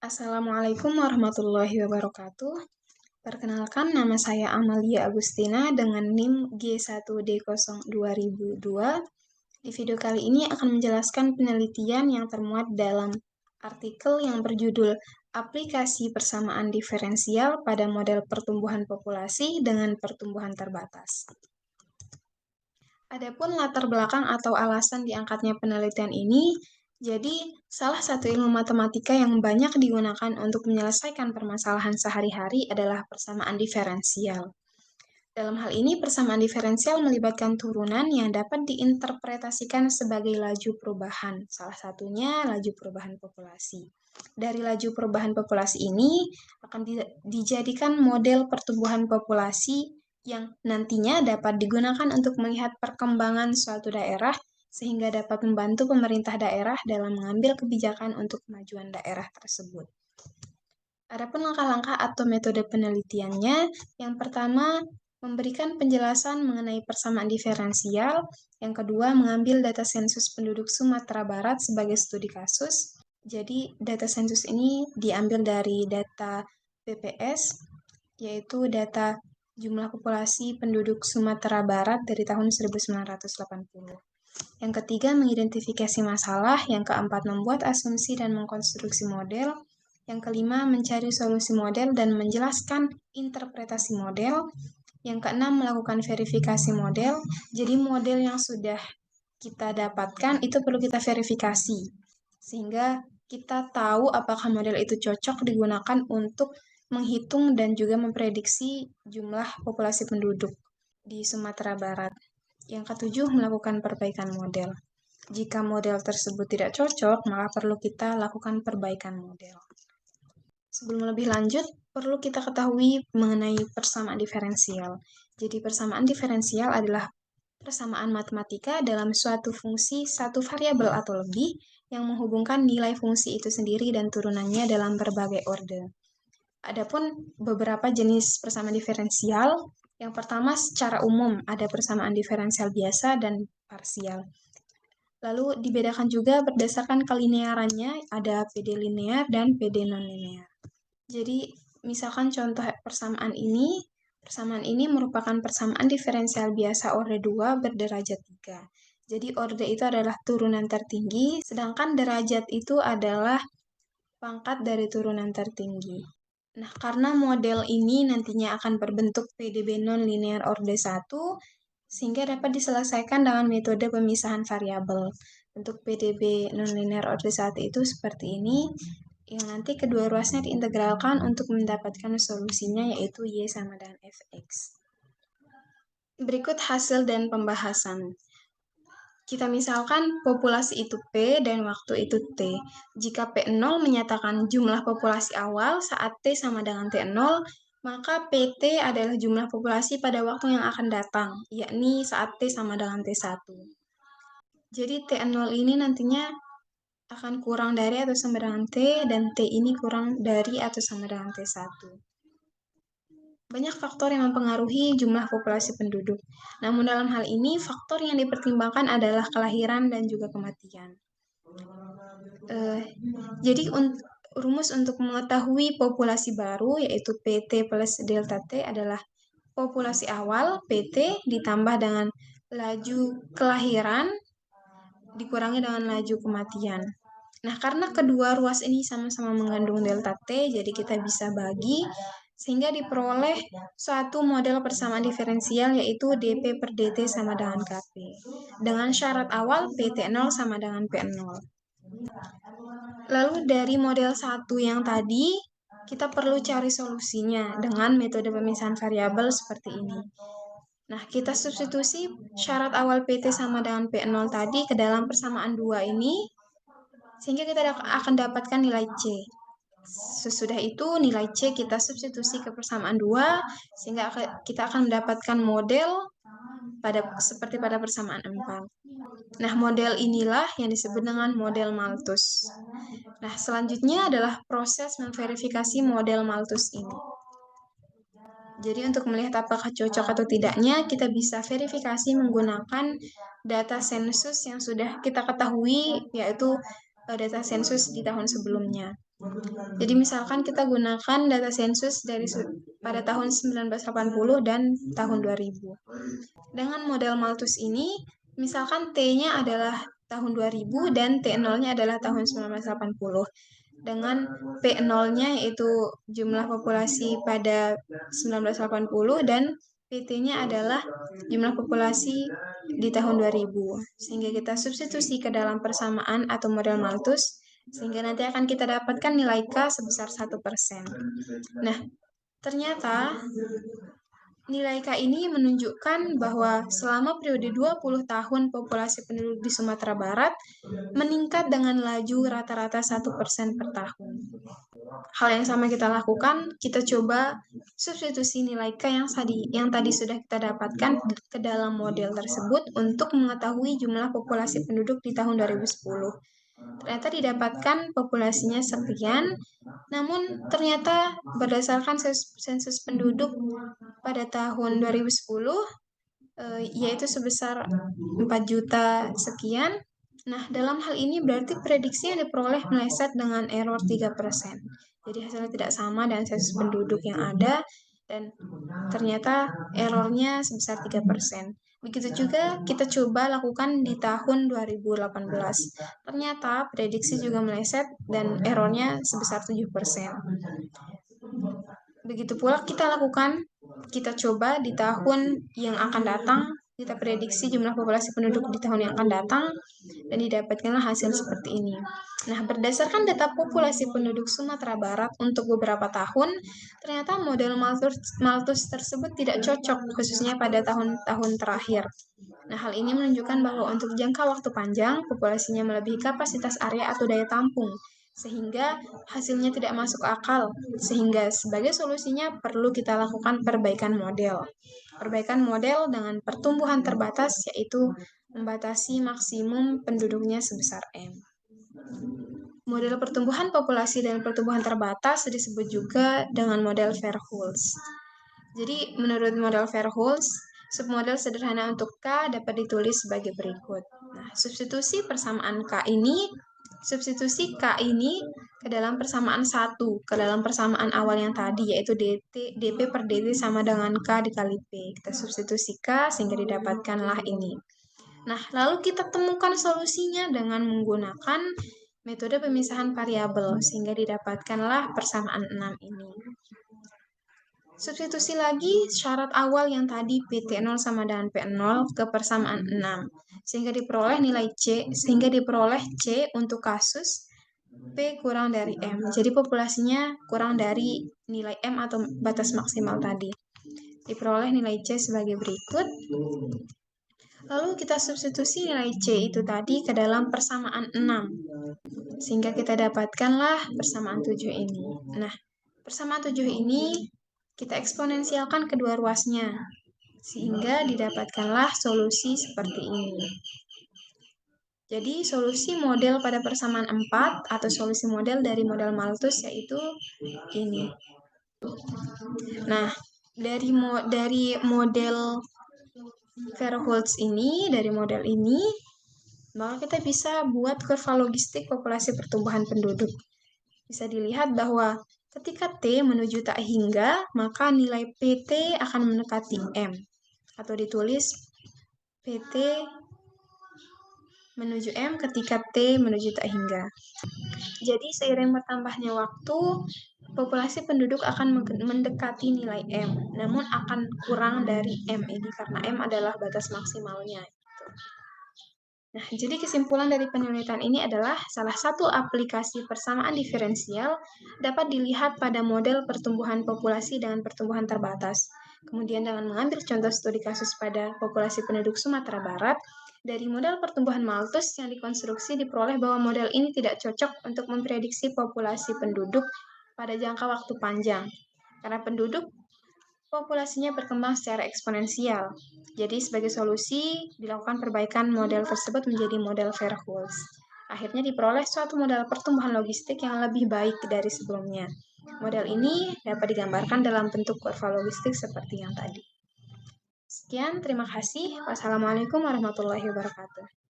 Assalamualaikum warahmatullahi wabarakatuh. Perkenalkan, nama saya Amalia Agustina dengan NIM G1D02.002. Di video kali ini akan menjelaskan penelitian yang termuat dalam artikel yang berjudul Aplikasi Persamaan Diferensial pada Model Pertumbuhan Populasi dengan Pertumbuhan Terbatas. Adapun latar belakang atau alasan diangkatnya penelitian ini, jadi salah satu ilmu matematika yang banyak digunakan untuk menyelesaikan permasalahan sehari-hari adalah persamaan diferensial. Dalam hal ini, persamaan diferensial melibatkan turunan yang dapat diinterpretasikan sebagai laju perubahan, salah satunya laju perubahan populasi. Dari laju perubahan populasi ini akan dijadikan model pertumbuhan populasi yang nantinya dapat digunakan untuk melihat perkembangan suatu daerah sehingga dapat membantu pemerintah daerah dalam mengambil kebijakan untuk kemajuan daerah tersebut. Adapun langkah-langkah atau metode penelitiannya, yang pertama memberikan penjelasan mengenai persamaan diferensial, yang kedua mengambil data sensus penduduk Sumatera Barat sebagai studi kasus. Jadi data sensus ini diambil dari data BPS, yaitu data jumlah populasi penduduk Sumatera Barat dari tahun 1980. Yang ketiga, mengidentifikasi masalah. Yang keempat, membuat asumsi dan mengkonstruksi model. Yang kelima, mencari solusi model dan menjelaskan interpretasi model. Yang keenam, melakukan verifikasi model. Jadi model yang sudah kita dapatkan itu perlu kita verifikasi, sehingga kita tahu apakah model itu cocok digunakan untuk menghitung dan juga memprediksi jumlah populasi penduduk di Sumatera Barat. Yang ketujuh, melakukan perbaikan model. Jika model tersebut tidak cocok, maka perlu kita lakukan perbaikan model. Sebelum lebih lanjut, perlu kita ketahui mengenai persamaan diferensial. Jadi persamaan diferensial adalah persamaan matematika dalam suatu fungsi satu variabel atau lebih yang menghubungkan nilai fungsi itu sendiri dan turunannya dalam berbagai orde. Adapun beberapa jenis persamaan diferensial, yang pertama secara umum ada persamaan diferensial biasa dan parsial. Lalu dibedakan juga berdasarkan kelinearannya, ada PD linear dan PD non-linear. Jadi misalkan contoh persamaan ini merupakan persamaan diferensial biasa orde 2 berderajat 3. Jadi orde itu adalah turunan tertinggi, sedangkan derajat itu adalah pangkat dari turunan tertinggi. Nah, karena model ini nantinya akan berbentuk PDB non-linear orde 1, sehingga dapat diselesaikan dengan metode pemisahan variabel. Untuk PDB non-linear orde 1 itu seperti ini, yang nanti kedua ruasnya diintegralkan untuk mendapatkan solusinya, yaitu Y sama dengan Fx. Berikut hasil dan pembahasan. Kita misalkan populasi itu P dan waktu itu T. Jika P0 menyatakan jumlah populasi awal saat T sama dengan T0, maka PT adalah jumlah populasi pada waktu yang akan datang, yakni saat T sama dengan T1. Jadi T0 ini nantinya akan kurang dari atau sama dengan T, dan T ini kurang dari atau sama dengan T1. Banyak faktor yang mempengaruhi jumlah populasi penduduk. Namun dalam hal ini, faktor yang dipertimbangkan adalah kelahiran dan juga kematian. Jadi rumus untuk mengetahui populasi baru, yaitu PT plus delta T adalah populasi awal, PT, ditambah dengan laju kelahiran, dikurangi dengan laju kematian. Nah, karena kedua ruas ini sama-sama mengandung delta T, jadi kita bisa bagi, sehingga diperoleh suatu model persamaan diferensial, yaitu dP per dt sama dengan Kp. Dengan syarat awal, PT0 sama dengan P0. Lalu dari model 1 yang tadi, kita perlu cari solusinya dengan metode pemisahan variabel seperti ini. Nah, kita substitusi syarat awal PT sama dengan P0 tadi ke dalam persamaan 2 ini, sehingga kita akan dapatkan nilai C. Sesudah itu nilai C kita substitusi ke persamaan 2, sehingga kita akan mendapatkan model seperti pada persamaan 4. Nah, model inilah yang disebut dengan model Malthus. Nah, selanjutnya adalah proses memverifikasi model Malthus ini. Jadi untuk melihat apakah cocok atau tidaknya, kita bisa verifikasi menggunakan data sensus yang sudah kita ketahui, yaitu data sensus di tahun sebelumnya. Jadi misalkan kita gunakan data sensus pada tahun 1980 dan tahun 2000. Dengan model Malthus ini, misalkan T-nya adalah tahun 2000 dan T0-nya adalah tahun 1980. Dengan P0-nya yaitu jumlah populasi pada 1980 dan PT-nya adalah jumlah populasi di tahun 2000. Sehingga kita substitusi ke dalam persamaan atau model Malthus, sehingga nanti akan kita dapatkan nilai K sebesar 1%. Nah, ternyata nilai K ini menunjukkan bahwa selama periode 20 tahun populasi penduduk di Sumatera Barat meningkat dengan laju rata-rata 1% per tahun. Hal yang sama kita lakukan, kita coba substitusi nilai K yang tadi sudah kita dapatkan ke dalam model tersebut untuk mengetahui jumlah populasi penduduk di tahun 2010. Ternyata didapatkan populasinya sekian, namun ternyata berdasarkan sensus penduduk pada tahun 2010, yaitu sebesar 4 juta sekian. Nah, dalam hal ini berarti prediksi yang diperoleh meleset dengan error 3%. Jadi hasilnya tidak sama dengan sensus penduduk yang ada, dan ternyata errornya sebesar 3%. Begitu juga kita coba lakukan di tahun 2018. Ternyata prediksi juga meleset dan errornya sebesar 7%. Begitu pula kita coba di tahun yang akan datang, kita prediksi jumlah populasi penduduk di tahun yang akan datang, dan didapatkanlah hasil seperti ini. Nah, berdasarkan data populasi penduduk Sumatera Barat untuk beberapa tahun, ternyata model Malthus tersebut tidak cocok, khususnya pada tahun-tahun terakhir. Nah, hal ini menunjukkan bahwa untuk jangka waktu panjang, populasinya melebihi kapasitas area atau daya tampung, sehingga hasilnya tidak masuk akal. Sehingga sebagai solusinya perlu kita lakukan perbaikan model. Perbaikan model dengan pertumbuhan terbatas, yaitu membatasi maksimum penduduknya sebesar M. Model pertumbuhan populasi dan pertumbuhan terbatas disebut juga dengan model Verhulst. Jadi, menurut model Verhulst, submodel sederhana untuk K dapat ditulis sebagai berikut. Nah, substitusi K ini ke dalam persamaan 1, ke dalam persamaan awal yang tadi, yaitu dP per dt sama dengan K dikali P. Kita substitusi K sehingga didapatkanlah ini. Nah, lalu kita temukan solusinya dengan menggunakan metode pemisahan variabel, sehingga didapatkanlah persamaan 6 ini. Substitusi lagi syarat awal yang tadi PT0 sama dengan P0 ke persamaan 6, sehingga diperoleh C untuk kasus P kurang dari M. Jadi populasinya kurang dari nilai M atau batas maksimal tadi. Diperoleh nilai C sebagai berikut. Lalu kita substitusi nilai C itu tadi ke dalam persamaan 6, sehingga kita dapatkanlah persamaan 7 ini. Nah, persamaan 7 ini kita eksponensialkan kedua ruasnya, sehingga didapatkanlah solusi seperti ini. Jadi, solusi model pada persamaan 4 atau solusi model dari model Malthus yaitu ini. Nah, dari model Verhulst ini, maka kita bisa buat kurva logistik populasi pertumbuhan penduduk. Bisa dilihat bahwa ketika T menuju tak hingga, maka nilai PT akan mendekati M. Atau ditulis PT menuju M ketika T menuju tak hingga. Jadi seiring bertambahnya waktu, populasi penduduk akan mendekati nilai M, namun akan kurang dari M ini karena M adalah batas maksimalnya. Nah, jadi kesimpulan dari penelitian ini adalah salah satu aplikasi persamaan diferensial dapat dilihat pada model pertumbuhan populasi dengan pertumbuhan terbatas. Kemudian dengan mengambil contoh studi kasus pada populasi penduduk Sumatera Barat, dari model pertumbuhan Malthus yang dikonstruksi diperoleh bahwa model ini tidak cocok untuk memprediksi populasi penduduk pada jangka waktu panjang, karena populasinya berkembang secara eksponensial. Jadi sebagai solusi dilakukan perbaikan model tersebut menjadi model Verhulst. Akhirnya diperoleh suatu model pertumbuhan logistik yang lebih baik dari sebelumnya. Model ini dapat digambarkan dalam bentuk kurva logistik seperti yang tadi. Sekian, terima kasih. Wassalamualaikum warahmatullahi wabarakatuh.